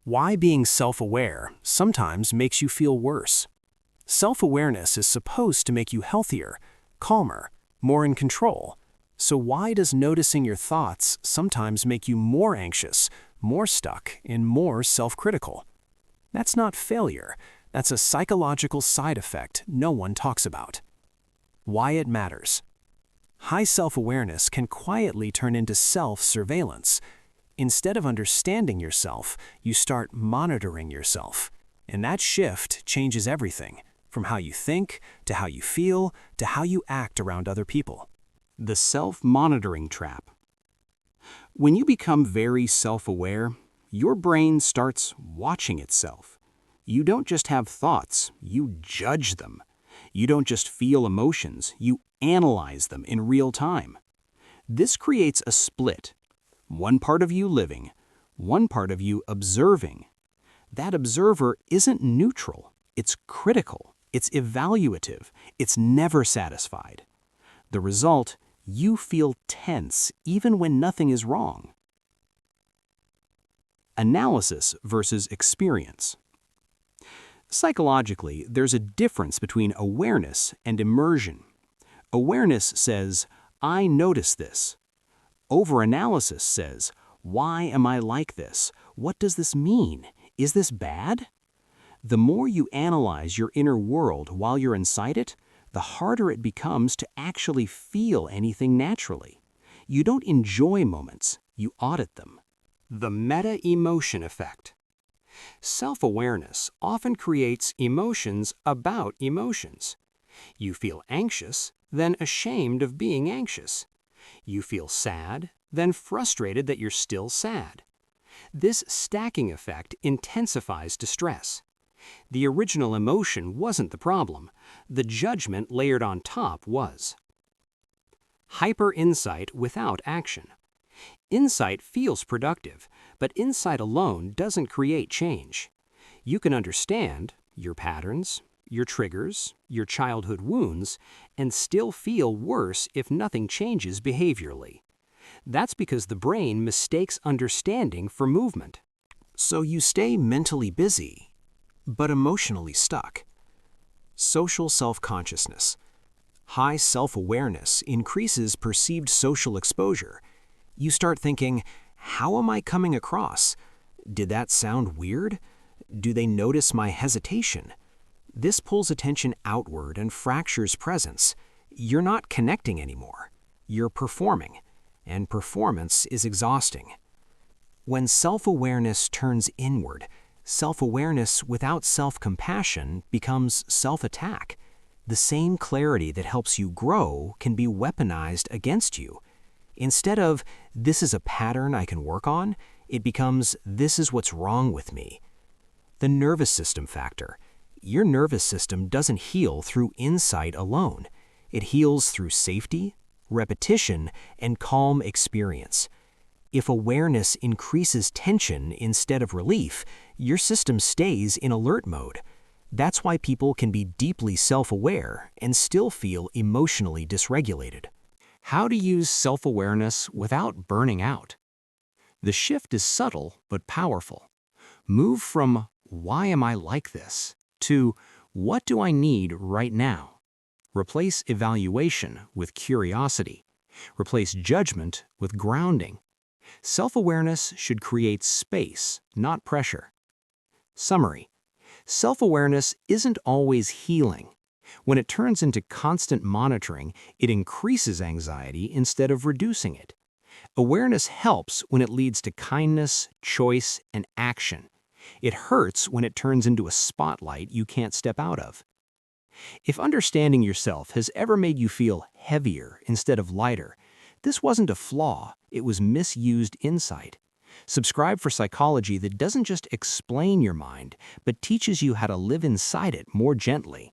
Why being self-aware sometimes makes you feel worse. Self-awareness is supposed to make you healthier, calmer, more in control. So why does noticing your thoughts sometimes make you more anxious, more stuck, and more self-critical? That's not failure. That's a psychological side effect no one talks about. Why it matters. High self-awareness can quietly turn into self-surveillance. Instead of understanding yourself, you start monitoring yourself. And that shift changes everything, from how you think, to how you feel, to how you act around other people. The self-monitoring trap. When you become very self-aware, your brain starts watching itself. You don't just have thoughts, you judge them. You don't just feel emotions, you analyze them in real time. This creates a split. One part of you living, one part of you observing. That observer isn't neutral, it's critical, it's evaluative, it's never satisfied. The result, you feel tense even when nothing is wrong. Analysis versus experience. Psychologically, there's a difference between awareness and immersion. Awareness says, I notice this. Overanalysis says, why am I like this? What does this mean? Is this bad? The more you analyze your inner world while you're inside it, the harder it becomes to actually feel anything naturally. You don't enjoy moments, you audit them. The meta-emotion effect. Self-awareness often creates emotions about emotions. You feel anxious, then ashamed of being anxious. You feel sad, then frustrated that you're still sad. This stacking effect intensifies distress. The original emotion wasn't the problem. The judgment layered on top was. Hyper-insight without action. Insight feels productive, but insight alone doesn't create change. You can understand your patterns, your triggers, your childhood wounds, and still feel worse if nothing changes behaviorally. That's because the brain mistakes understanding for movement. So you stay mentally busy, but emotionally stuck. Social self-consciousness. High self-awareness increases perceived social exposure. You start thinking, how am I coming across? Did that sound weird? Do they notice my hesitation? This pulls attention outward and fractures presence. You're not connecting anymore. You're performing, and performance is exhausting. When self-awareness turns inward, self-awareness without self-compassion becomes self-attack. The same clarity that helps you grow can be weaponized against you. Instead of, this is a pattern I can work on, it becomes, this is what's wrong with me. The nervous system factor. Your nervous system doesn't heal through insight alone. It heals through safety, repetition, and calm experience. If awareness increases tension instead of relief, your system stays in alert mode. That's why people can be deeply self-aware and still feel emotionally dysregulated. How to use self-awareness without burning out. The shift is subtle but powerful. Move from, why am I like this? To, what do I need right now? Replace evaluation with curiosity. Replace judgment with grounding. Self-awareness should create space, not pressure. Summary. Self-awareness isn't always healing. When it turns into constant monitoring, it increases anxiety instead of reducing it. Awareness helps when it leads to kindness, choice, and action. It hurts when it turns into a spotlight you can't step out of. If understanding yourself has ever made you feel heavier instead of lighter, this wasn't a flaw, it was misused insight. Subscribe for psychology that doesn't just explain your mind, but teaches you how to live inside it more gently.